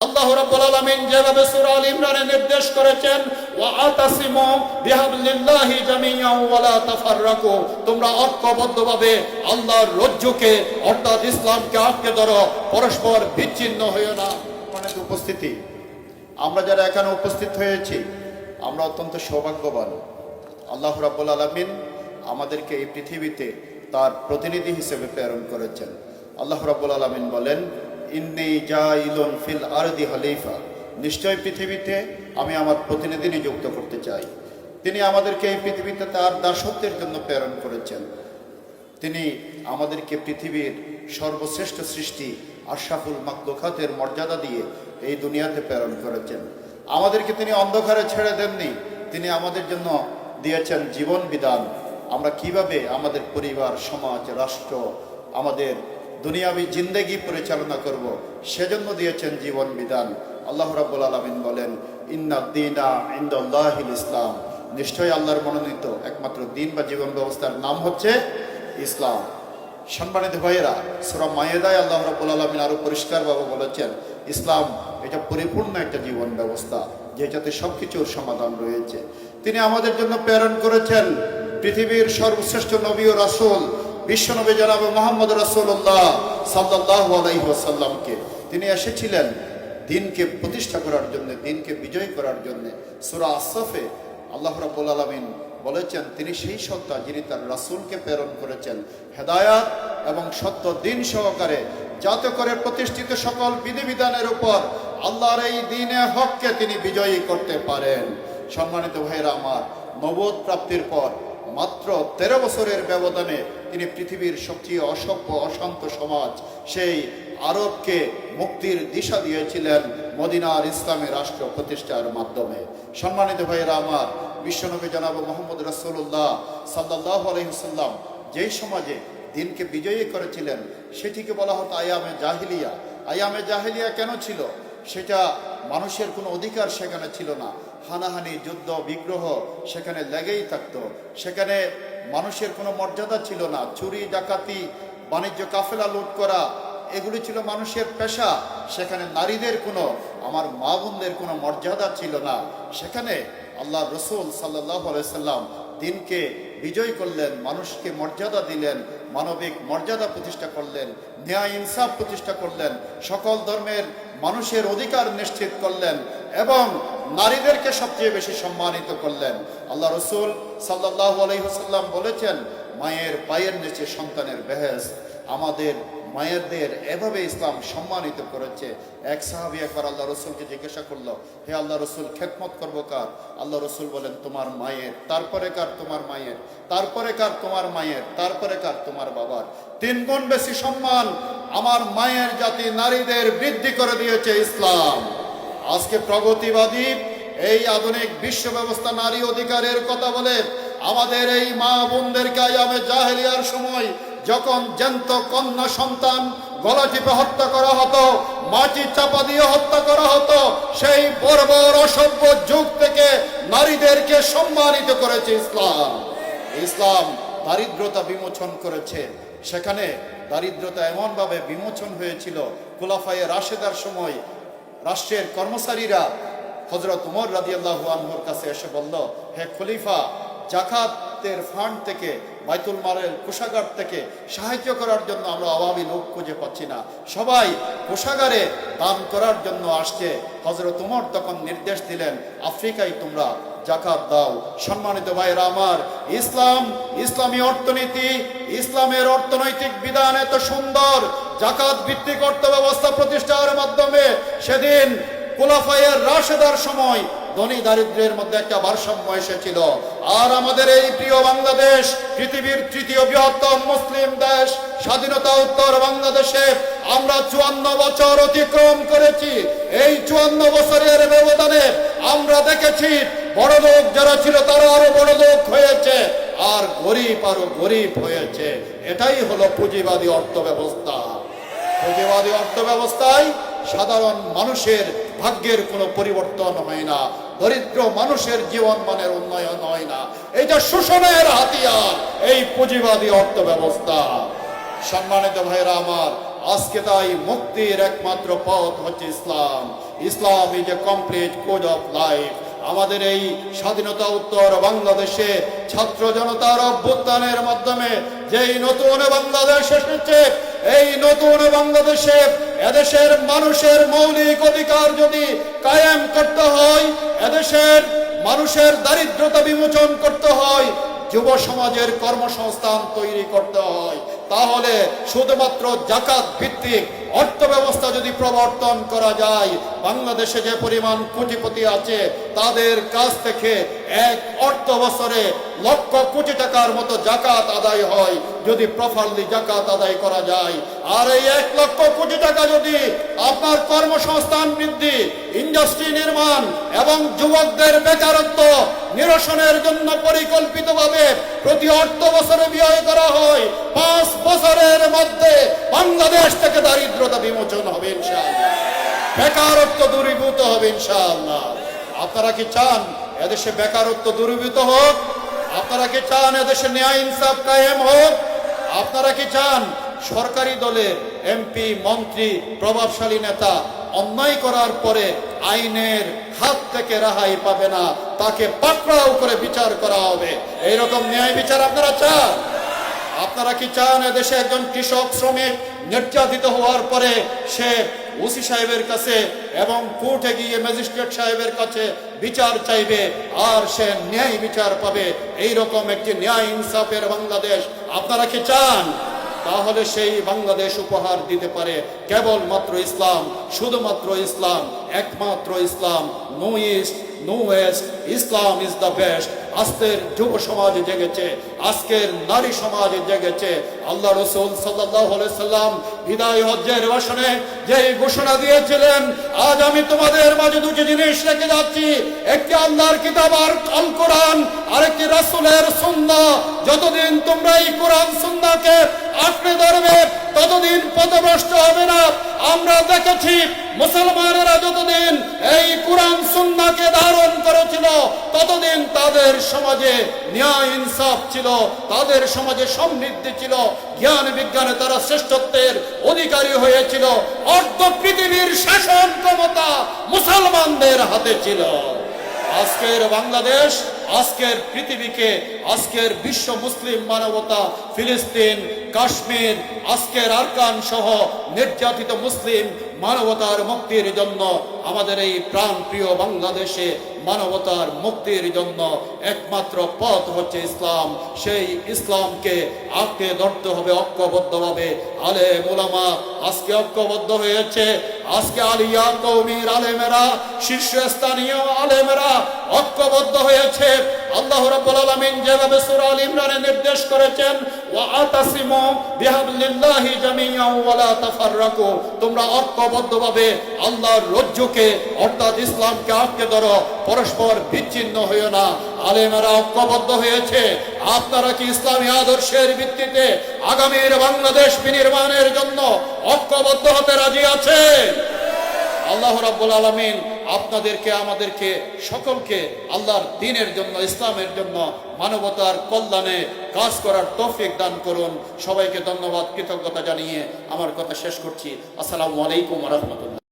আল্লাহ রাব্বুল আলামিন যেভাবে সূরা আল ইমরানে নির্দেশ করেছেন, ওয়াতাসিমু বিহাবলিল্লাহি জামিআন ওয়া লা তাফাররাকু, তোমরা ঐক্যবদ্ধভাবে আল্লাহর রজ্জুকে অর্থাৎ ইসলামকে আঁকড়ে ধরো, পরস্পর বিচ্ছিন্ন হইও না। অনেক উপস্থিতি, আমরা যারা এখানে উপস্থিত হয়েছি আমরা অত্যন্ত সৌভাগ্যবান। আল্লাহ রাব্বুল আলামিন আমাদেরকে এই পৃথিবীতে তার প্রতিনিধি হিসেবে প্রেরণ করেছেন। আল্লাহ রাব্বুল আলামিন বলেন, ইন্নী জাইলুন ফিল আরদি খলিফা, নিশ্চয় পৃথিবীতে আমি আমার প্রতিনিধি নিযুক্ত করতে চাই। তিনি আমাদেরকে এই পৃথিবীতে তার দাসত্বের জন্য প্রেরণ করেছেন। তিনি আমাদেরকে পৃথিবীর সর্বশ্রেষ্ঠ সৃষ্টি আশরাফুল মাখলুকাতের মর্যাদা দিয়ে এই দুনিয়াতে প্রেরণ করেছেন। আমাদেরকে তিনি অন্ধকারে ছেড়ে দেননি, তিনি আমাদের জন্য দিয়েছেন জীবন বিধান। আমরা কিভাবে আমাদের পরিবার, সমাজ, রাষ্ট্র, আমাদের দুনিয়াবী জিন্দেগি পরিচালনা করব, সেজন্য দিয়েছেন জীবন বিধান। আল্লাহ রাব্বুল আলামিন বলেন, ইন্নাদ দীনা ইনদাল্লাহিল ইসলাম, নিশ্চয়ই আল্লাহর মনোনীত একমাত্র দিন বা জীবন ব্যবস্থার নাম হচ্ছে ইসলাম। সম্মানিত ভাইয়েরা, সূরা মায়েদায় আল্লাহ রাব্বুল আলামিন আরো পরিষ্কারভাবে বলেছেন, ইসলাম এটা পরিপূর্ণ একটা জীবন ব্যবস্থা, যেটাতে সবকিছুর সমাধান রয়েছে। তিনি আমাদের জন্য প্রেরণ করেছেন পৃথিবীর সর্বশ্রেষ্ঠ নবী ও রাসূল বিশ্বনবী জনাব মুহাম্মদ রাসূলুল্লাহ সাল্লাল্লাহু আলাইহি ওয়াসাল্লামকে। তিনি এসেছিলেন দ্বীনকে প্রতিষ্ঠা করার জন্য, দ্বীনকে বিজয় করার জন্য। সূরা আসফে আল্লাহ রাব্বুল আলামিন বলেছেন, তিনি সেই সত্তা যিনি তার রাসূলকে প্রেরণ করেছেন হেদায়াত এবং সত্য দ্বীন সহকারে, যাতে করে প্রতিষ্ঠিত সকল বিধিবিধানের উপর আল্লাহর এই দ্বীনে হককে তিনি বিজয়ী করতে পারেন। সম্মানিত ভাইয়েরা আমার, নবুয়ত প্রাপ্তির পর মাত্র 13 বছরের ব্যবধানে তিনি পৃথিবীর সবচেয়ে অসভ্য অশান্ত সমাজ সেই আরবকে মুক্তির দিশা দিয়েছিলেন মদিনার ইসলামী রাষ্ট্র প্রতিষ্ঠার মাধ্যমে। সম্মানিত ভাইয়েরা আমার, বিশ্বনবী জনাব মুহাম্মদ রাসূলুল্লাহ সাল্লাল্লাহু আলাইহি ওয়াসাল্লাম যেই সমাজে দ্বীনকে বিজয়ী করেছিলেন সেটিকে বলা হতো আয়ামে জাহিলিয়া। আয়ামে জাহিলিয়া কেন ছিল? সেটা মানুষের কোনো অধিকার সেখানে ছিল না, হানাহানি, যুদ্ধ, বিগ্রহ সেখানে লেগেই থাকতো। সেখানে মানুষের কোনো মর্যাদা ছিল না, চুরি, ডাকাতি, বাণিজ্য কাফেলা লুট করা এগুলি ছিল মানুষের পেশা। সেখানে নারীদের কোনো, আমার মা বোনদের কোনো মর্যাদা ছিল না। সেখানে আল্লাহ রসুল সাল্লাল্লাহু আলাইহি সাল্লাম দ্বীনকে বিজয় করলেন, মানুষকে মর্যাদা দিলেন, মানবিক মর্যাদা প্রতিষ্ঠা করলেন, ন্যায় ইনসাফ প্রতিষ্ঠা করলেন, সকল ধর্মের মানুষের অধিকার নিশ্চিত করলেন এবং নারীদেরকে সবচেয়ে বেশি সম্মানিত করলেন। আল্লাহ রসুল সাল্লাল্লাহু আলাইহি ওয়াসাল্লাম বলেছেন, মায়ের পায়ের নিচে সন্তানের বেহেশত। আমাদের মায়েরদের এভাবে ইসলাম সম্মানিত করেছে। এক সাহাবী একবার আল্লাহ রসুলকে জিজ্ঞাসা করলো, হে আল্লাহ রসুল, খেদমত করবো কার? আল্লাহ রসুল বলেন, তোমার মায়ের, তারপরে কার? তোমার মায়ের, তারপরে কার? তোমার মায়ের, তারপরে কার? তোমার বাবার। 3 গুণ বেশি সম্মান আমার মায়ের জাতি নারীদের বৃদ্ধি করে দিয়েছে ইসলাম। আজকে প্রগতিবাদী এই আধুনিক বিশ্ব ব্যবস্থা নারী অধিকারের কথা বলে আমাদের এই মা বোনদেরকে আয়ামে জাহেলিয়ার সময় যখন জ্যান্ত কন্যা সন্তান গলা টিপে হত্যা করা হতো, মাটি চাপা দিয়ে হত্যা করা হতো, সেই বর্বর অসভ্য যুগ থেকে নারীদেরকে সম্মানিত করেছে ইসলাম। ইসলাম দারিদ্রতা বিমোচন করেছে। সেখানে দারিদ্রতা এমনভাবে বিমোচন হয়েছিল, খুলাফায়ে রাশেদার সময় রাষ্ট্রের কর্মচারীরা হযরত ওমর রাদিয়াল্লাহু আনহুর কাছে এসে বলল, হে খলিফা, জাকাতের ফান্ড থেকে, বাইতুল মালের কোষাগার থেকে সাহায্য করার জন্য আমরা অভাবী লোক খুঁজে পাচ্ছি না, সবাই কোষাগারে দান করার জন্য আসছে। হযরত ওমর তখন নির্দেশ দিলেন, আফ্রিকায় তোমরা জাকাত দাও। সম্মানিত ভাইয়েরা আমার, ইসলাম, ইসলামী অর্থনীতি, ইসলামের অর্থনৈতিক বিধান এত সুন্দর, জাকাত ভিত্তিক অর্থ ব্যবস্থা প্রতিষ্ঠার মাধ্যমে সেদিন খুলাফায়ে রাশেদার সময় ধনী দারিদ্র্যের মধ্যে একটা ভারসাম্য এসেছিল। আর আমাদের এই প্রিয় বাংলাদেশ, পৃথিবীর 3য় বৃহত্তম মুসলিম দেশ, স্বাধীনতা উত্তর বাংলাদেশে আমরা 54 বছর অতিক্রম করেছি। এই 54 বছরের ব্যবধানে আমরা দেখেছি বড় লোক যারা ছিল তারা আরো বড় লোক হয়েছে, আর গরিব আরো গরিব হয়েছে। এটাই হলো পুঁজিবাদী অর্থ ব্যবস্থা। পুঁজিবাদী অর্থ ব্যবস্থায় সাধারণ মানুষের ভাগ্যের কোনো পরিবর্তন হয় না, দরিদ্র মানুষের জীবন মানের উন্নয়ন হয় না। এটা শোষণের হাতিয়ার, এই পুঁজিবাদী অর্থ ব্যবস্থা। সম্মানিত ভাইরা আমার, আজকে তাই মুক্তির একমাত্র পথ হচ্ছে Islam. Islam is a complete code of life. আমাদের এই স্বাধীনতা উত্তর বাংলাদেশে ছাত্র জনতার অভ্যুত্থানের মাধ্যমে যেই নতুন বাংলাদেশ এসেছে, এই নতুন বাংলাদেশে এদেশের মানুষের মৌলিক অধিকার যদি কায়েম করতে হয়, এদেশের মানুষের দারিদ্রতা বিমোচন করতে হয়, যুব সমাজের কর্মসংস্থান তৈরি করতে হয়, তাহলে শুধুমাত্র যাকাত ভিত্তিক অর্থ ব্যবস্থা যদি প্রবর্তন করা যায়, বাংলাদেশে যে পরিমাণ কোটিপতি আছে তাদের কাছ থেকে এক অর্থ বছরে লক্ষ কোটি টাকার মতো যাকাত আদায় হয়, যদি প্রপারলি যাকাত আদায় করা যায়। আর এই 1 লক্ষ কোটি টাকা যদি আপনার কর্মসংস্থান বৃদ্ধি, ইন্ডাস্ট্রি নির্মাণ এবং যুবকদের বেকারত্ব নিরসনের জন্য পরিকল্পিতভাবে প্রতি অর্থ বছরে ব্যয় করা হয়, 5 বছরের মধ্যে বাংলাদেশ থেকে দারিদ্রতা বিমোচন হবে ইনশাআল্লাহ, বেকারত্ব দূরীভূত হবে ইনশাআল্লাহ। আপনারা কি চান এদেশে বেকারত্ব দূরীভূত হোক? আপনারা কি চান এদেশে ন্যায় ইনসাফ কায়েম হোক? আপনারা কি চান সরকারি দলের এমপি, মন্ত্রী, প্রভাবশালী নেতা অন্যায় করার পরে আইনের হাত থেকে রেহাই পাবে না, তাকে পাকড়াও করে বিচার করা হবে? এইরকম ন্যায় বিচার আপনারা চান? আপনারা কি চান এদেশে একজন কৃষক শ্রমিক নির্যাতিত হওয়ার পরে সে ওসি সাহেবের কাছে এবং কোর্টে গিয়ে ম্যাজিস্ট্রেট সাহেবের কাছে বিচার চাইবে আর সে ন্যায় বিচার পাবে? এইরকম একটি ন্যায় ইনসাফের বাংলাদেশ আপনারা কি চান? তাহলে সেই বাংলাদেশ উপহার দিতে পারে কেবলমাত্র ইসলাম, শুধুমাত্র ইসলাম, একমাত্র Islam. No east, no west, Islam is the best. আজকের যুব সমাজ জেগেছে, আজকের নারী সমাজ জেগেছে। আল্লাহ রাসূল সাল্লাল্লাহু আলাইহি সাল্লাম বিদায় হজ্জের ভাষণে যে ঘোষণা দিয়েছিলেন, আজ আমি তোমাদের মাঝে দুটি জিনিস রেখে যাচ্ছি, একটি আল্লাহর কিতাব আর আল কোরআন, আরেকটি রাসূলের সুন্নাহ। যতদিন তোমরা এই কোরআন সুন্নাহকে আঁকড়ে ধরবে ততদিন পথভ্রষ্ট হবে না। আমরা দেখেছি মুসলমানেরা যতদিন এই কোরআন সুন্নাহকে ধারণ করেছিল ততদিন তাদের সমাজে ন্যায় ইনসাফ ছিল, তাদের সমাজে সমৃদ্ধি ছিল, জ্ঞান বিজ্ঞানে তারা শ্রেষ্ঠত্বের অধিকারী হয়েছিল। অর্ধ পৃথিবীর শাসন ক্ষমতা মুসলমানদের হাতে ছিল। আজকের বাংলাদেশ, আজকের পৃথিবীকে, আজকের বিশ্ব মুসলিম মানবতা, ফিলিস্তিন, কাশ্মীর, আজকের আরকান সহ নির্যাতিত মুসলিম মানবতার মুক্তির জন্য, আমাদের এই প্রাণ প্রিয় বাংলাদেশে মানবতার মুক্তির জন্য একমাত্র পথ হচ্ছে ইসলাম। সেই ইসলামকে আঁকড়ে ধরতে হবে ঐক্যবদ্ধভাবে। আলেম উলামা আজকে ঐক্যবদ্ধ হয়েছে। আজকে আলিয়া কওমির আলেমেরা, শীর্ষস্থানীয় আলেমেরা ঐক্যবদ্ধ হয়েছে। আল্লাহ রাব্বুল আলামিন যেভাবে সূরা আল ইমরানে নির্দেশ করেছেন, ওয়া আতাসিমু বিহাবলিল্লাহি জামিআন ওয়া লা তাফাররাকু, তোমরা ঐক্যবদ্ধভাবে আল্লাহর রজ্জুকে অর্থাৎ ইসলামকে আঁকড়ে ধরো, পরস্পর বিচ্ছিন্ন হইও না। আলেমেরা ঐক্যবদ্ধ হয়েছে। আপনারা কি ইসলামী আদর্শের ভিত্তিতে আগামীর বাংলাদেশ বিনির্মাণের জন্য ঐক্যবদ্ধ হতে রাজি আছেন? আল্লাহ রাব্বুল আলামিন আপনাদেরকে, আমাদেরকে, সকলকে আল্লাহর দ্বীনের জন্য, ইসলামের জন্য, মানবতার কল্যাণে কাজ করার তৌফিক দান করুন। সবাইকে ধন্যবাদ, কৃতজ্ঞতা জানিয়ে আমার কথা শেষ করছি। আসসালামু আলাইকুম ওয়া রাহমাতুল্লাহ।